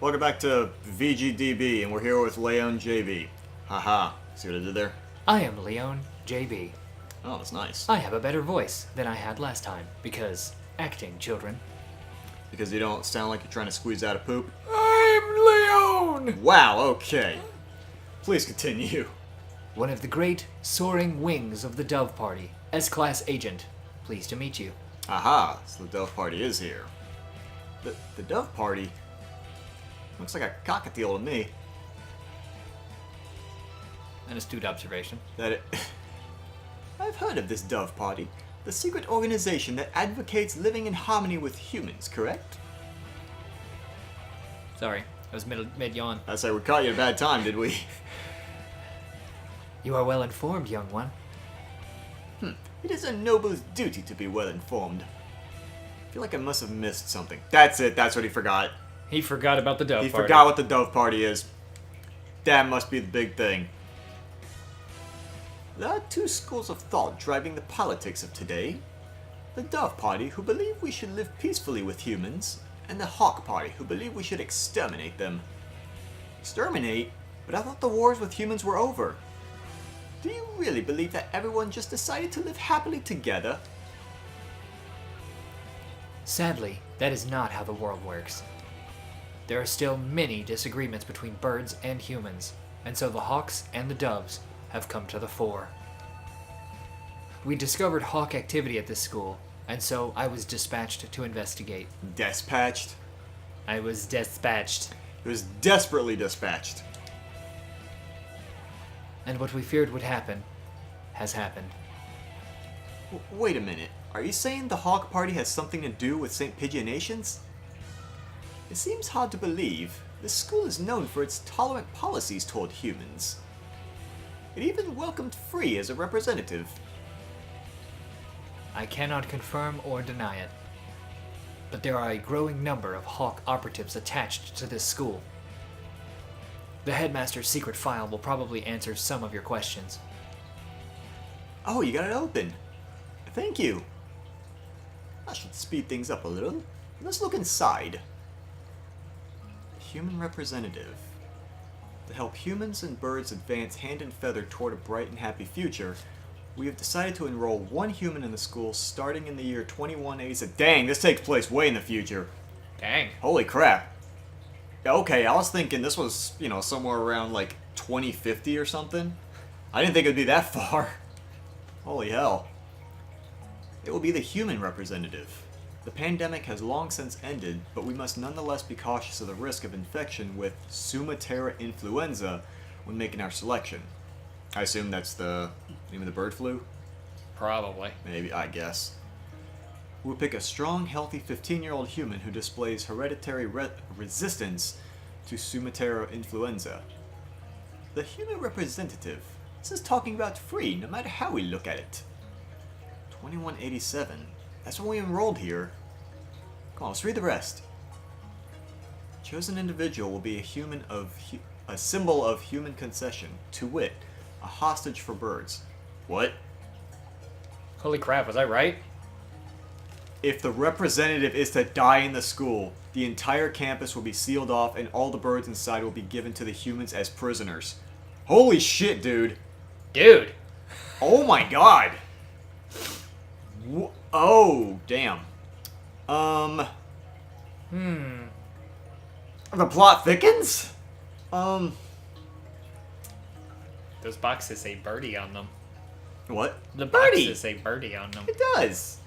Welcome back to VGDB, and we're here with Leon JB. Haha. See what I did there? I am Leon JB. Oh, that's nice. I have a better voice than I had last time, because acting, children. Because you don't sound like you're trying to squeeze out a poop? I'm Leon! Wow, okay. Please continue. One of the great soaring wings of the Dove Party, S-Class Agent. Pleased to meet you. Aha, so the Dove Party is here. The Dove Party? Looks like a cockatiel to me. An astute observation. I've heard of this Dove Party. The secret organization that advocates living in harmony with humans, correct? Sorry, I was mid-yawn. I say we caught you at a bad time, did we? You are well informed, young one. It is a noble's duty to be well informed. I feel like I must have missed something. That's it, that's what he forgot. He forgot about the Dove He Party. forgot what the Dove Party is. That must be the big thing. There are two schools of thought driving the politics of today. The Dove Party, who believe we should live peacefully with humans, and the Hawk Party, who believe we should exterminate them. Exterminate? But I thought the wars with humans were over. Do you really believe that everyone just decided to live happily together? Sadly, that is not how the world works. There are still many disagreements between birds and humans, and so the hawks and the doves have come to the fore. We discovered hawk activity at this school, and so I was dispatched to investigate. Dispatched? I was dispatched. It was desperately dispatched. And what we feared would happen has happened. Wait a minute. Are you saying the Hawk Party has something to do with St. Pigeonations? It seems hard to believe. This school is known for its tolerant policies toward humans. It even welcomed Free as a representative. I cannot confirm or deny it, but there are a growing number of Hawk operatives attached to this school. The headmaster's secret file will probably answer some of your questions. Oh, you got it open. Thank you. I should speed things up a little. Let's look inside. Human representative. To help humans and birds advance hand and feather toward a bright and happy future, we have decided to enroll one human in the school starting in the year 2187. Dang, this takes place way in the future. Dang. Holy crap. Okay, I was thinking this was, somewhere around like 2050 or something. I didn't think it would be that far. Holy hell. It will be the human representative. The pandemic has long since ended, but we must nonetheless be cautious of the risk of infection with Sumatera influenza when making our selection. I assume that's the name of the bird flu? Probably. Maybe, I guess. We'll pick a strong, healthy 15-year-old human who displays hereditary resistance to Sumatera influenza. The human representative. This is talking about Free, no matter how we look at it. 2187. That's when we enrolled here. Come on, let's read the rest. Chosen individual will be a symbol of human concession, to wit, a hostage for birds. What? Holy crap, was I right? If the representative is to die in the school, the entire campus will be sealed off and all the birds inside will be given to the humans as prisoners. Holy shit, dude. Dude! Oh my god. Oh, damn. The plot thickens? Those boxes say birdie on them. What? The birdie! boxes say birdie on them. It does.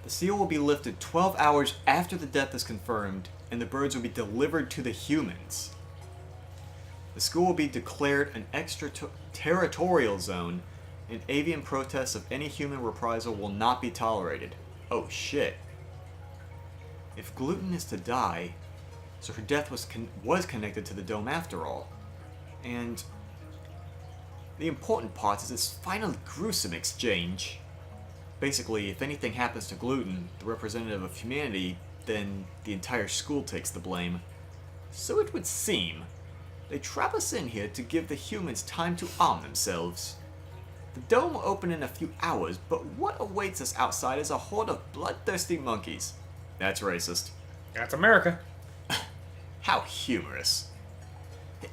The seal will be lifted 12 hours after the death is confirmed, and the birds will be delivered to the humans. The school will be declared an extraterritorial zone, and avian protests of any human reprisal will not be tolerated. Oh shit. If Gluten is to die, so her death was connected to the dome after all. And the important part is this final gruesome exchange. Basically, if anything happens to Gluten, the representative of humanity, then the entire school takes the blame. So it would seem. They trap us in here to give the humans time to arm themselves. The dome will open in a few hours, but what awaits us outside is a horde of bloodthirsty monkeys. That's racist. That's America. How humorous.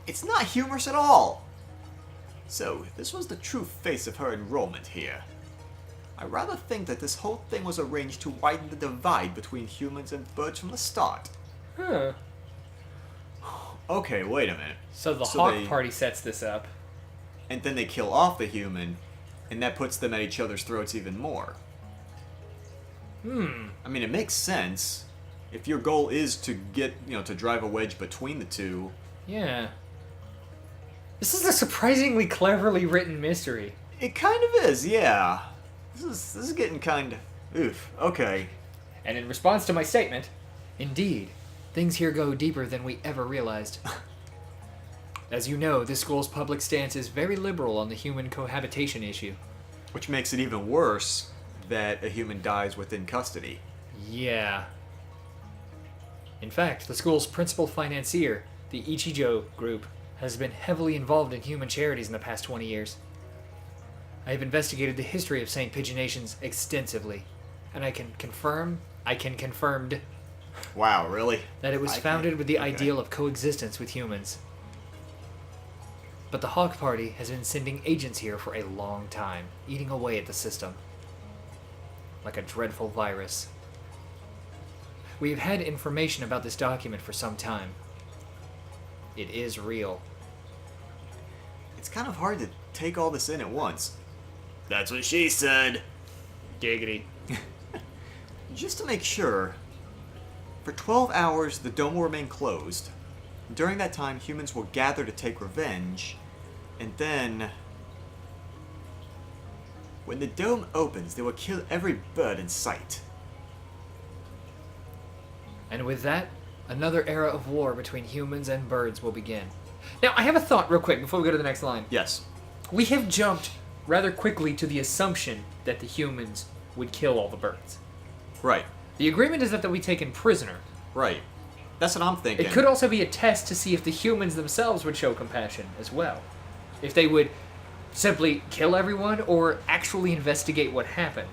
It's not humorous at all. So, this was the true face of her enrollment here. I rather think that this whole thing was arranged to widen the divide between humans and birds from the start. Huh. Okay, wait a minute. So the So Hawk they- Party sets this up. And then they kill off the human, and that puts them at each other's throats even more. I mean, it makes sense. If your goal is to get, to drive a wedge between the two. Yeah. This is a surprisingly cleverly written mystery. It kind of is, yeah. This is getting kind of... Oof, okay. And in response to my statement, indeed, things here go deeper than we ever realized. As you know, this school's public stance is very liberal on the human cohabitation issue. Which makes it even worse that a human dies within custody. Yeah. In fact, the school's principal financier, the Ichijo Group, has been heavily involved in human charities in the past 20 years. I have investigated the history of St. Pigeonations extensively, and I can confirmed Wow, really? that it was I founded can't- with the okay. ideal of coexistence with humans. But the Hawk Party has been sending agents here for a long time, eating away at the system. Like a dreadful virus. We have had information about this document for some time. It is real. It's kind of hard to take all this in at once. That's what she said. Giggity. Just to make sure, for 12 hours the dome will remain closed. During that time, humans will gather to take revenge, and then... when the dome opens, they will kill every bird in sight. And with that, another era of war between humans and birds will begin. Now, I have a thought real quick before we go to the next line. Yes. We have jumped rather quickly to the assumption that the humans would kill all the birds. Right. The agreement is that they'll be taken prisoner. Right. That's what I'm thinking. It could also be a test to see if the humans themselves would show compassion as well. If they would simply kill everyone or actually investigate what happened.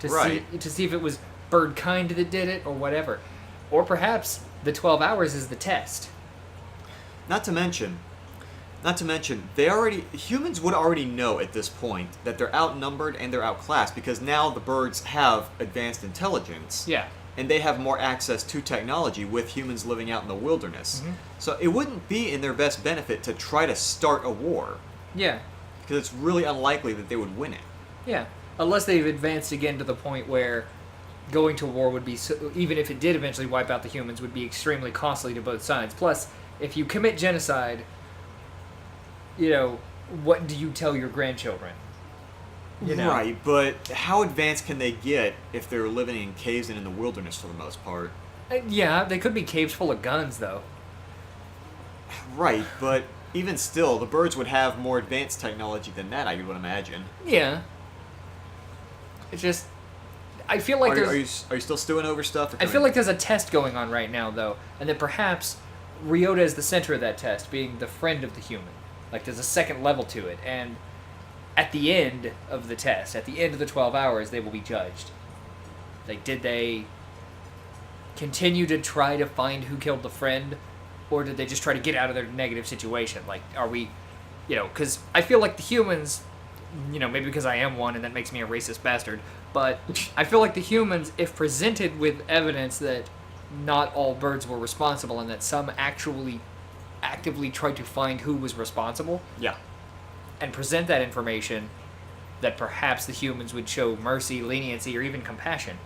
Right. To see if it was bird kind that did it or whatever. Or perhaps the 12 hours is the test. Not to mention, humans would already know at this point that they're outnumbered and they're outclassed because now the birds have advanced intelligence. Yeah. And they have more access to technology with humans living out in the wilderness. Mm-hmm. So it wouldn't be in their best benefit to try to start a war Yeah. because it's really unlikely that they would win it. Yeah. Unless they've advanced again to the point where going to war would be, even if it did eventually wipe out the humans, would be extremely costly to both sides. Plus, if you commit genocide, what do you tell your grandchildren? Right, but how advanced can they get if they're living in caves and in the wilderness for the most part? Yeah, they could be caves full of guns, though. Right, but even still, the birds would have more advanced technology than that, I would imagine. Yeah. It's just, I feel like Are you still stewing over stuff? I feel like there's a test going on right now, though, and that perhaps Ryota is the center of that test, being the friend of the human. Like, there's a second level to it, and at the end of the test, at the end of the 12 hours, they will be judged. Like, did they continue to try to find who killed the friend, or did they just try to get out of their negative situation? Like, are we, because I feel like the humans, maybe because I am one and that makes me a racist bastard, but I feel like the humans, if presented with evidence that not all birds were responsible and that some actually actively tried to find who was responsible, Yeah. and present that information, that perhaps the humans would show mercy, leniency, or even compassion.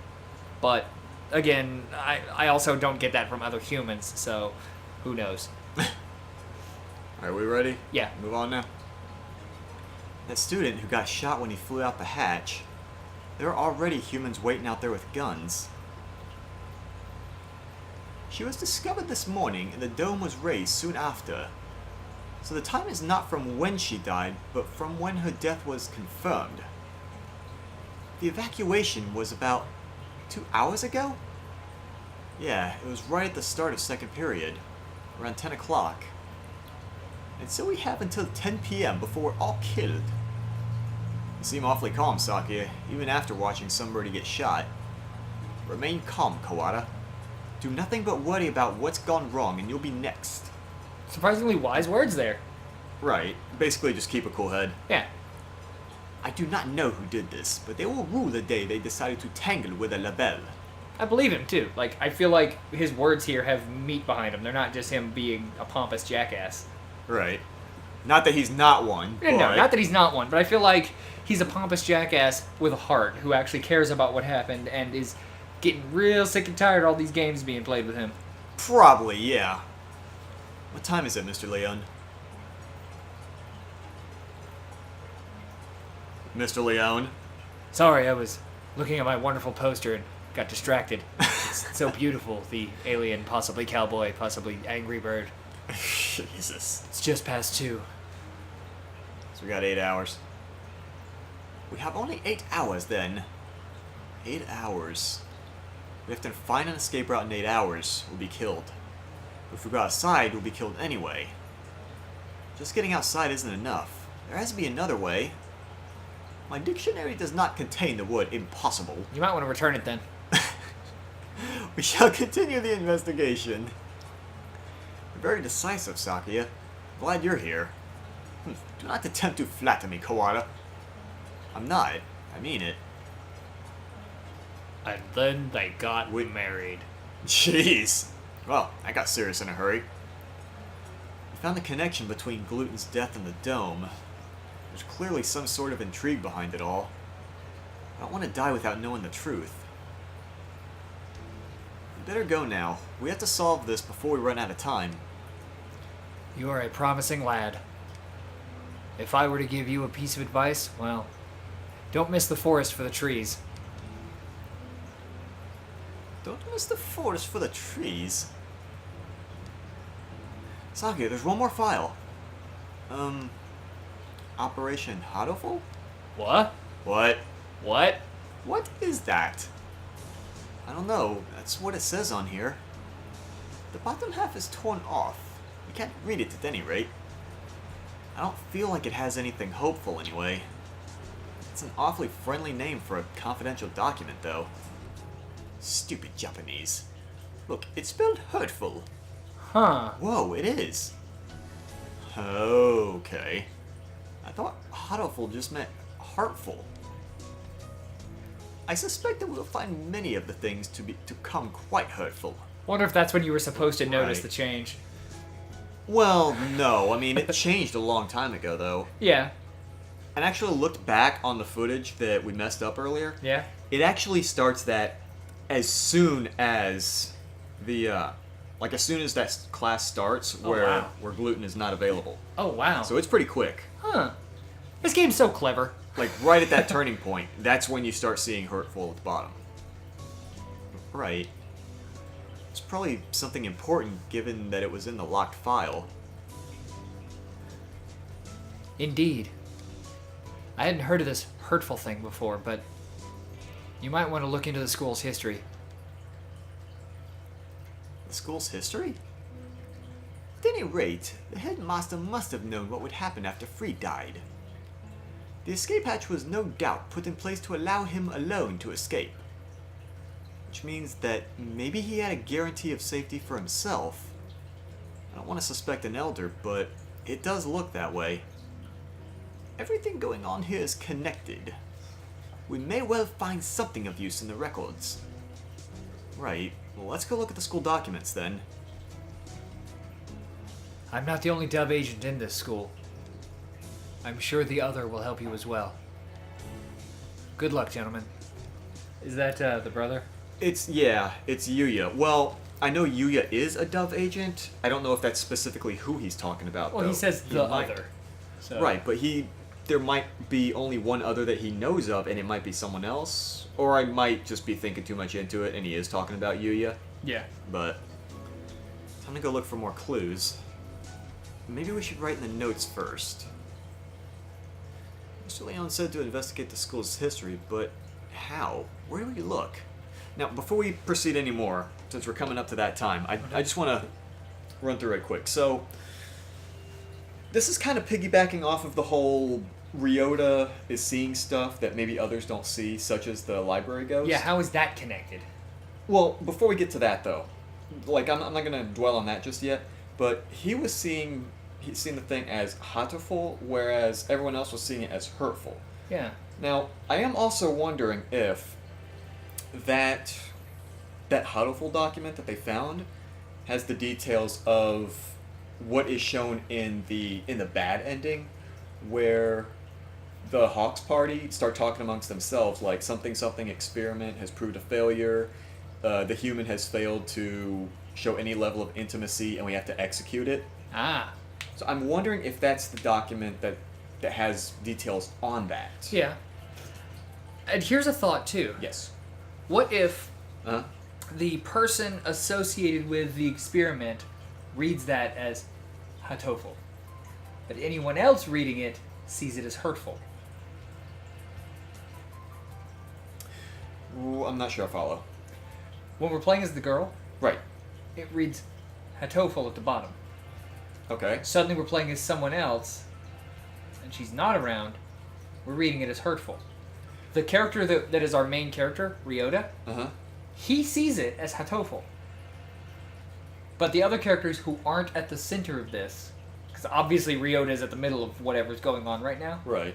But, again, I also don't get that from other humans, so who knows? Are we ready? Yeah. Move on now. That student who got shot when he flew out the hatch, there are already humans waiting out there with guns. She was discovered this morning and the dome was raised soon after. So the time is not from when she died, but from when her death was confirmed. The evacuation was about 2 hours ago? Yeah, it was right at the start of second period, around 10 o'clock. And so we have until 10 p.m. before we're all killed. You seem awfully calm, Sakia, even after watching somebody get shot. Remain calm, Kawada. Do nothing but worry about what's gone wrong and you'll be next. Surprisingly wise words there. Right. Basically just keep a cool head. Yeah. I do not know who did this, but they will rue the day they decided to tangle with a label. I believe him, too. Like, I feel like his words here have meat behind them. They're not just him being a pompous jackass. Right. Not that he's not one. No, not that he's not one, but I feel like he's a pompous jackass with a heart who actually cares about what happened and is getting real sick and tired of all these games being played with him. Probably, yeah. What time is it, Mr. Leon? Mr. Leon? Sorry, I was looking at my wonderful poster and got distracted. It's so beautiful. The alien, possibly cowboy, possibly angry bird. Jesus. It's just past 2. So we got 8 hours. We have only 8 hours then. 8 hours. We have to find an escape route in 8 hours. We'll be killed. If we go outside, we'll be killed anyway. Just getting outside isn't enough. There has to be another way. My dictionary does not contain the word impossible. You might want to return it then. We shall continue the investigation. You're very decisive, Sakia. Glad you're here. Do not attempt to flatter me, Kawada. I'm not. I mean it. And then they got married. Jeez. Well, I got serious in a hurry. We found the connection between Gluten's death and the dome. There's clearly some sort of intrigue behind it all. I don't want to die without knowing the truth. We better go now. We have to solve this before we run out of time. You are a promising lad. If I were to give you a piece of advice, well, don't miss the forest for the trees. Don't miss the forest for the trees. Sakia, there's one more file. Operation Hatoful? What? What? What? What is that? I don't know. That's what it says on here. The bottom half is torn off. We can't read it at any rate. I don't feel like it has anything hopeful anyway. It's an awfully friendly name for a confidential document, though. Stupid Japanese. Look, it's spelled hurtful. Huh. Whoa, it is. Okay. I thought Hatoful just meant heartful. I suspect that we'll find many of the things to come quite hurtful. Wonder if that's when you were supposed to notice Right. the change. Well, no. I mean, it changed a long time ago, though. Yeah. And actually looked back on the footage that we messed up earlier. Yeah. It actually starts that as soon as the, like as soon as that class starts Oh, where wow. where gluten is not available. Oh, wow. So it's pretty quick. Huh. This game's so clever. Like right at that turning point, that's when you start seeing hurtful at the bottom. Right. It's probably something important given that it was in the locked file. Indeed. I hadn't heard of this hurtful thing before, but you might want to look into the school's history. The school's history? At any rate, the headmaster must have known what would happen after Free died. The escape hatch was no doubt put in place to allow him alone to escape. Which means that maybe he had a guarantee of safety for himself. I don't want to suspect an elder, but it does look that way. Everything going on here is connected. We may well find something of use in the records. Right, well, let's go look at the school documents then. I'm not the only dub agent in this school. I'm sure the other will help you as well. Good luck, gentlemen. Is that the brother? It's Yuya. Well, I know Yuya is a Dove agent. I don't know if that's specifically who he's talking about, Well, though. he says He the might- other. So. Right, but there might be only one other that he knows of, and it might be someone else. Or I might just be thinking too much into it, and he is talking about Yuya. Yeah. But, time to go look for more clues. Maybe we should write in the notes first. Mr. Leon said to investigate the school's history, but how? Where do we look? Now, before we proceed any more, since we're coming up to that time, I just want to run through it quick. So, this is kind of piggybacking off of the whole Ryota is seeing stuff that maybe others don't see, such as the library ghost. Yeah, how is that connected? Well, before we get to that, though, like I'm not gonna dwell on that just yet, but he's seeing the thing as Hatoful, whereas everyone else was seeing it as hurtful. Yeah. Now, I am also wondering if that Hatoful document that they found has the details of what is shown in the bad ending, where the Hawks party start talking amongst themselves, like something experiment has proved a failure, the human has failed to show any level of intimacy, and we have to execute it. Ah. So I'm wondering if that's the document that has details on that. Yeah. And here's a thought, too. Yes. What if Uh-huh. the person associated with the experiment reads that as Hatoful, but anyone else reading it sees it as hurtful? Ooh, I'm not sure I follow. When we're playing as the girl, Right. it reads Hatoful at the bottom. Okay. Suddenly we're playing as someone else, and she's not around, we're reading it as hurtful. The character that is our main character, Ryota, Uh-huh. he sees it as Hatoful. But the other characters who aren't at the center of this, because obviously Ryota is at the middle of whatever's going on right now, Right.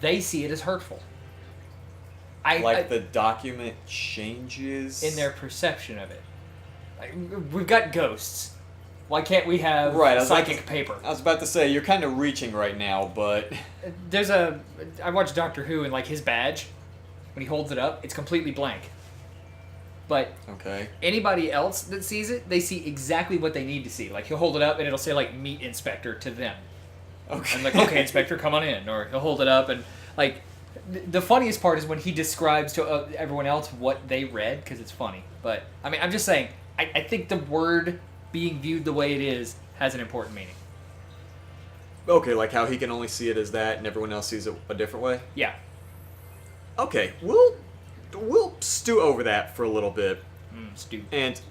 they see it as hurtful. The document changes In their perception of it. Like, we've got ghosts. Why can't we have Right, psychic paper? I was about to say, you're kind of reaching right now, but... I watched Doctor Who, and like his badge, when he holds it up, it's completely blank. But Okay. anybody else that sees it, they see exactly what they need to see. Like, he'll hold it up, and it'll say, like, Meet Inspector to them. Okay. And like, okay, Inspector, come on in. Or he'll hold it up, and like, the funniest part is when he describes to everyone else what they read, because it's funny. But, I mean, I'm just saying, I think the word being viewed the way it is has an important meaning. Okay, like how he can only see it as that, and everyone else sees it a different way? Yeah. Okay, we'll stew over that for a little bit. Stu. And